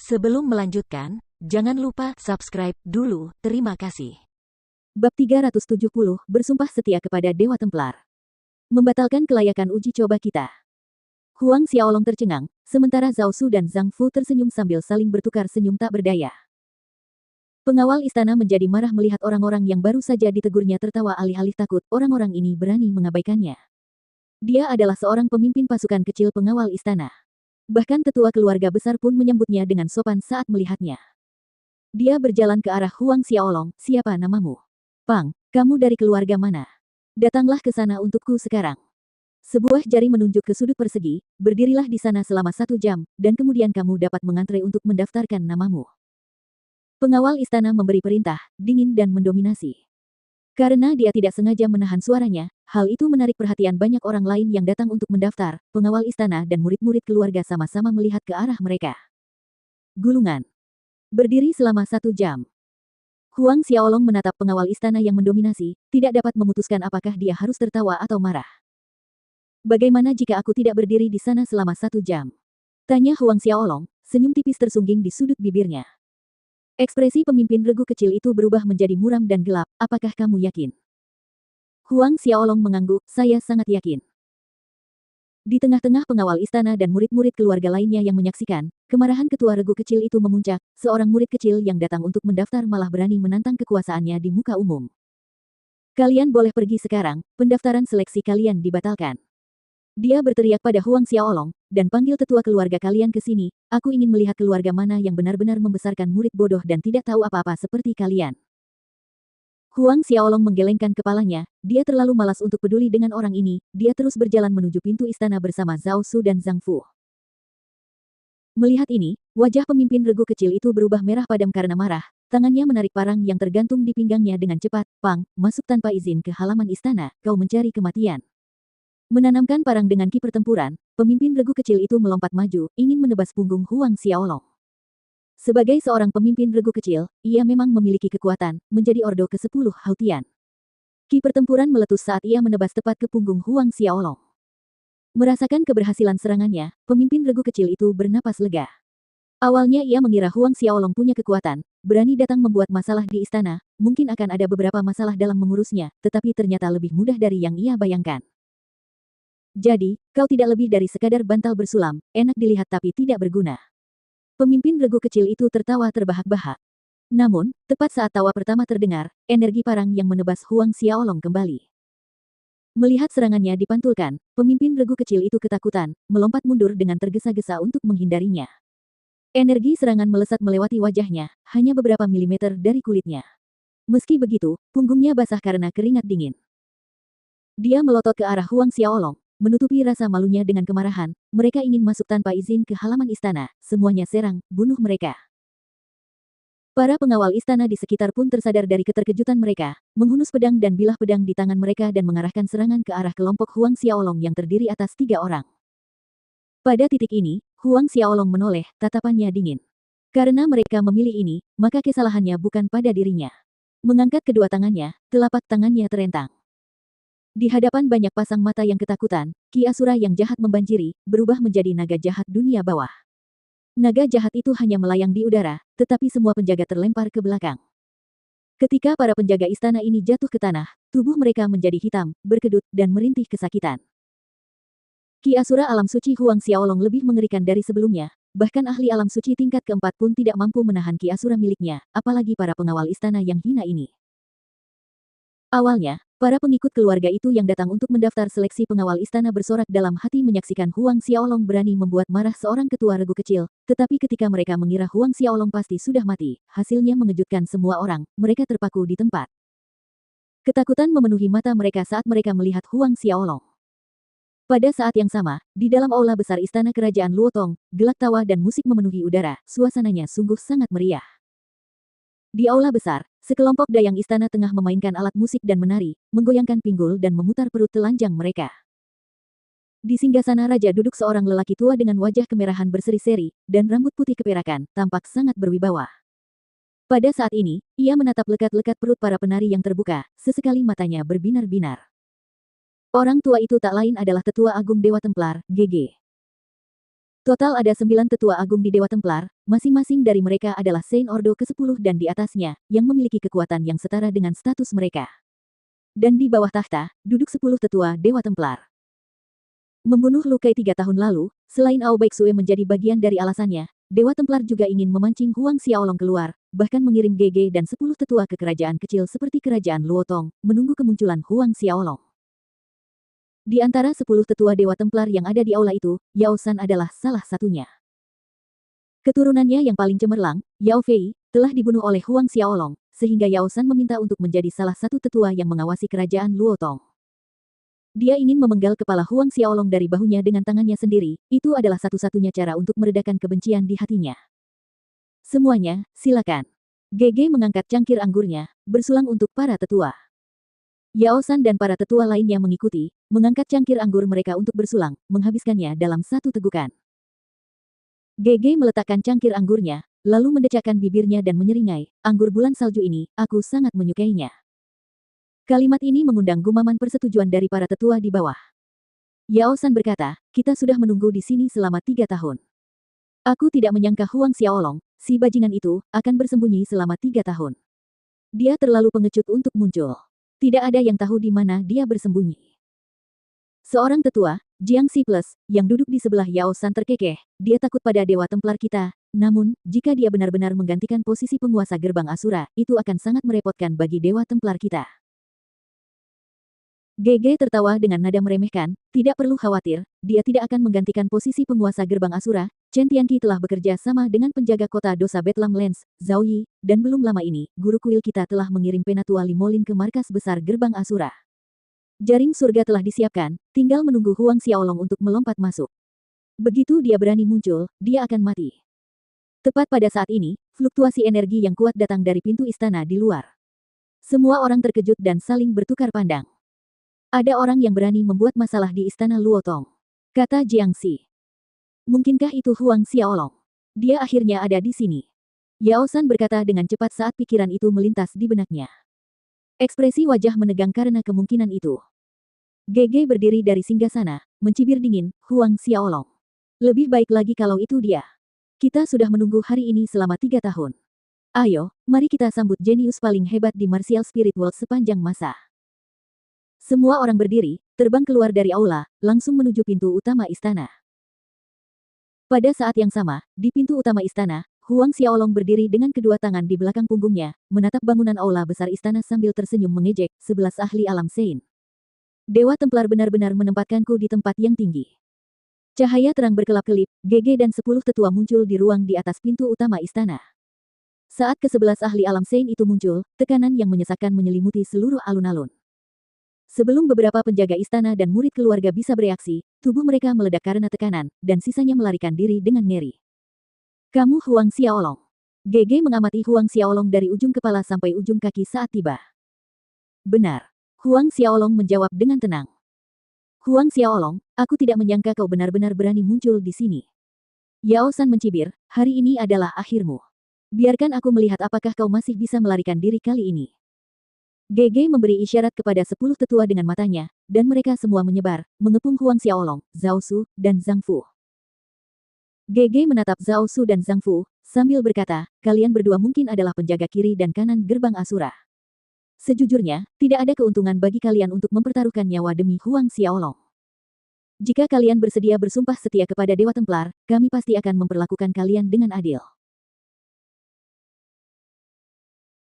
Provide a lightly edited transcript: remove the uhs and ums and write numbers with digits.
Sebelum melanjutkan, jangan lupa subscribe dulu. Terima kasih. Bab 370, bersumpah setia kepada Dewa Templar. Membatalkan kelayakan uji coba kita. Huang Xiaolong tercengang, sementara Zhao Su dan Zhang Fu tersenyum sambil saling bertukar senyum tak berdaya. Pengawal istana menjadi marah melihat orang-orang yang baru saja ditegurnya tertawa alih-alih takut, orang-orang ini berani mengabaikannya. Dia adalah seorang pemimpin pasukan kecil pengawal istana. Bahkan tetua keluarga besar pun menyambutnya dengan sopan saat melihatnya. Dia berjalan ke arah Huang Xiaolong, "Siapa namamu?" "Pang, kamu dari keluarga mana? Datanglah ke sana untukku sekarang." Sebuah jari menunjuk ke sudut persegi, "Berdirilah di sana selama 1 jam, dan kemudian kamu dapat mengantre untuk mendaftarkan namamu." Pengawal istana memberi perintah, dingin dan mendominasi. Karena dia tidak sengaja menahan suaranya, hal itu menarik perhatian banyak orang lain yang datang untuk mendaftar. Pengawal istana dan murid-murid keluarga sama-sama melihat ke arah mereka. Gulungan. Berdiri selama 1 jam. Huang Xiaolong menatap pengawal istana yang mendominasi, tidak dapat memutuskan apakah dia harus tertawa atau marah. "Bagaimana jika aku tidak berdiri di sana selama 1 jam?" tanya Huang Xiaolong, senyum tipis tersungging di sudut bibirnya. Ekspresi pemimpin regu kecil itu berubah menjadi muram dan gelap. "Apakah kamu yakin?" Huang Xiaolong mengangguk, "Saya sangat yakin." Di tengah-tengah pengawal istana dan murid-murid keluarga lainnya yang menyaksikan, kemarahan ketua regu kecil itu memuncak. Seorang murid kecil yang datang untuk mendaftar malah berani menantang kekuasaannya di muka umum. "Kalian boleh pergi sekarang, pendaftaran seleksi kalian dibatalkan." Dia berteriak pada Huang Xiaolong, "Dan panggil tetua keluarga kalian ke sini, aku ingin melihat keluarga mana yang benar-benar membesarkan murid bodoh dan tidak tahu apa-apa seperti kalian." Huang Xiaolong menggelengkan kepalanya, dia terlalu malas untuk peduli dengan orang ini. Dia terus berjalan menuju pintu istana bersama Zhao Su dan Zhang Fu. Melihat ini, wajah pemimpin regu kecil itu berubah merah padam karena marah. Tangannya menarik parang yang tergantung di pinggangnya dengan cepat. "Pang, masuk tanpa izin ke halaman istana, kau mencari kematian." Menanamkan parang dengan ki pertempuran, pemimpin regu kecil itu melompat maju, ingin menebas punggung Huang Xiaolong. Sebagai seorang pemimpin regu kecil, ia memang memiliki kekuatan, menjadi ordo ke-10 Hautian. Ki pertempuran meletus saat ia menebas tepat ke punggung Huang Xiaolong. Merasakan keberhasilan serangannya, pemimpin regu kecil itu bernapas lega. Awalnya ia mengira Huang Xiaolong punya kekuatan, berani datang membuat masalah di istana, mungkin akan ada beberapa masalah dalam mengurusnya, tetapi ternyata lebih mudah dari yang ia bayangkan. "Jadi, kau tidak lebih dari sekadar bantal bersulam, enak dilihat tapi tidak berguna." Pemimpin regu kecil itu tertawa terbahak-bahak. Namun, tepat saat tawa pertama terdengar, energi parang yang menebas Huang Xiaolong kembali. Melihat serangannya dipantulkan, pemimpin regu kecil itu ketakutan, melompat mundur dengan tergesa-gesa untuk menghindarinya. Energi serangan melesat melewati wajahnya, hanya beberapa milimeter dari kulitnya. Meski begitu, punggungnya basah karena keringat dingin. Dia melotot ke arah Huang Xiaolong, menutupi rasa malunya dengan kemarahan. Mereka ingin masuk tanpa izin ke halaman istana, semuanya serang, bunuh mereka. Para pengawal istana di sekitar pun tersadar dari keterkejutan mereka, menghunus pedang dan bilah pedang di tangan mereka dan mengarahkan serangan ke arah kelompok Huang Xiaolong yang terdiri atas 3 orang. Pada titik ini, Huang Xiaolong menoleh, tatapannya dingin. Karena mereka memilih ini, maka kesalahannya bukan pada dirinya. Mengangkat kedua tangannya, telapak tangannya terentang. Di hadapan banyak pasang mata yang ketakutan, Ki Asura yang jahat membanjiri, berubah menjadi naga jahat dunia bawah. Naga jahat itu hanya melayang di udara, tetapi semua penjaga terlempar ke belakang. Ketika para penjaga istana ini jatuh ke tanah, tubuh mereka menjadi hitam, berkedut, dan merintih kesakitan. Ki Asura alam suci Huang Xiaolong lebih mengerikan dari sebelumnya, bahkan ahli alam suci tingkat keempat pun tidak mampu menahan Ki Asura miliknya, apalagi para pengawal istana yang hina ini. Awalnya, para pengikut keluarga itu yang datang untuk mendaftar seleksi pengawal istana bersorak dalam hati menyaksikan Huang Xiaolong berani membuat marah seorang ketua regu kecil, tetapi ketika mereka mengira Huang Xiaolong pasti sudah mati, hasilnya mengejutkan semua orang, mereka terpaku di tempat. Ketakutan memenuhi mata mereka saat mereka melihat Huang Xiaolong. Pada saat yang sama, di dalam aula besar istana kerajaan Luotong, gelak tawa dan musik memenuhi udara, suasananya sungguh sangat meriah. Di aula besar, sekelompok dayang istana tengah memainkan alat musik dan menari, menggoyangkan pinggul dan memutar perut telanjang mereka. Di singgasana raja duduk seorang lelaki tua dengan wajah kemerahan berseri-seri, dan rambut putih keperakan, tampak sangat berwibawa. Pada saat ini, ia menatap lekat-lekat perut para penari yang terbuka, sesekali matanya berbinar-binar. Orang tua itu tak lain adalah Tetua Agung Dewa Templar, GG. Total ada 9 tetua agung di Dewa Templar, masing-masing dari mereka adalah Saint Ordo ke-10 dan di atasnya, yang memiliki kekuatan yang setara dengan status mereka. Dan di bawah tahta, duduk 10 tetua Dewa Templar. Membunuh Lu Kei 3 tahun lalu, selain Ao Baixue menjadi bagian dari alasannya, Dewa Templar juga ingin memancing Huang Xiaolong keluar, bahkan mengirim GG dan 10 tetua ke kerajaan kecil seperti kerajaan Luotong, menunggu kemunculan Huang Xiaolong. Di antara 10 tetua Dewa Templar yang ada di aula itu, Yao San adalah salah satunya. Keturunannya yang paling cemerlang, Yao Fei, telah dibunuh oleh Huang Xiaolong, sehingga Yao San meminta untuk menjadi salah satu tetua yang mengawasi kerajaan Luotong. Dia ingin memenggal kepala Huang Xiaolong dari bahunya dengan tangannya sendiri, itu adalah satu-satunya cara untuk meredakan kebencian di hatinya. Semuanya, silakan. GG mengangkat cangkir anggurnya, bersulang untuk para tetua. Yao San dan para tetua lainnya mengikuti, mengangkat cangkir anggur mereka untuk bersulang, menghabiskannya dalam satu tegukan. GG meletakkan cangkir anggurnya, lalu mendecakkan bibirnya dan menyeringai, anggur bulan salju ini, aku sangat menyukainya. Kalimat ini mengundang gumaman persetujuan dari para tetua di bawah. Yao San berkata, kita sudah menunggu di sini selama 3 tahun. Aku tidak menyangka Huang Xiaolong, si bajingan itu, akan bersembunyi selama 3 tahun. Dia terlalu pengecut untuk muncul. Tidak ada yang tahu di mana dia bersembunyi. Seorang tetua, Jiang Si Plus, yang duduk di sebelah Yao San terkekeh, dia takut pada Dewa Templar kita, namun, jika dia benar-benar menggantikan posisi penguasa gerbang Asura, itu akan sangat merepotkan bagi Dewa Templar kita. GG tertawa dengan nada meremehkan, tidak perlu khawatir, dia tidak akan menggantikan posisi penguasa gerbang Asura. Chen Tianqi telah bekerja sama dengan penjaga kota dosa Bedlam Lens, Zhao Yi, dan belum lama ini, guru kuil kita telah mengirim Penatua Limolin ke markas besar gerbang Asura. Jaring surga telah disiapkan, tinggal menunggu Huang Xiaolong untuk melompat masuk. Begitu dia berani muncul, dia akan mati. Tepat pada saat ini, fluktuasi energi yang kuat datang dari pintu istana di luar. Semua orang terkejut dan saling bertukar pandang. Ada orang yang berani membuat masalah di istana Luotong, kata Jiang Si. Mungkinkah itu Huang Xiaolong? Dia akhirnya ada di sini. Yao San berkata dengan cepat saat pikiran itu melintas di benaknya. Ekspresi wajah menegang karena kemungkinan itu. GG berdiri dari singgasana, mencibir dingin, Huang Xiaolong. Lebih baik lagi kalau itu dia. Kita sudah menunggu hari ini selama 3 tahun. Ayo, mari kita sambut jenius paling hebat di Martial Spirit World sepanjang masa. Semua orang berdiri, terbang keluar dari aula, langsung menuju pintu utama istana. Pada saat yang sama, di pintu utama istana, Huang Xiaolong berdiri dengan kedua tangan di belakang punggungnya, menatap bangunan aula besar istana sambil tersenyum mengejek, 11 ahli alam Sein. Dewa Templar benar-benar menempatkanku di tempat yang tinggi. Cahaya terang berkelap-kelip, GG dan 10 tetua muncul di ruang di atas pintu utama istana. Saat ke-11 ahli alam Sein itu muncul, tekanan yang menyesakkan menyelimuti seluruh alun-alun. Sebelum beberapa penjaga istana dan murid keluarga bisa bereaksi, tubuh mereka meledak karena tekanan, dan sisanya melarikan diri dengan ngeri. Kamu Huang Xiaolong. GG mengamati Huang Xiaolong dari ujung kepala sampai ujung kaki saat tiba. Benar. Huang Xiaolong menjawab dengan tenang. Huang Xiaolong, aku tidak menyangka kau benar-benar berani muncul di sini. Yao San mencibir, hari ini adalah akhirmu. Biarkan aku melihat apakah kau masih bisa melarikan diri kali ini. GG memberi isyarat kepada 10 tetua dengan matanya, dan mereka semua menyebar, mengepung Huang Xiaolong, Zhao Su, dan Zhang Fu. GG menatap Zhao Su dan Zhang Fu, sambil berkata, kalian berdua mungkin adalah penjaga kiri dan kanan gerbang Asura. Sejujurnya, tidak ada keuntungan bagi kalian untuk mempertaruhkan nyawa demi Huang Xiaolong. Jika kalian bersedia bersumpah setia kepada Dewa Templar, kami pasti akan memperlakukan kalian dengan adil.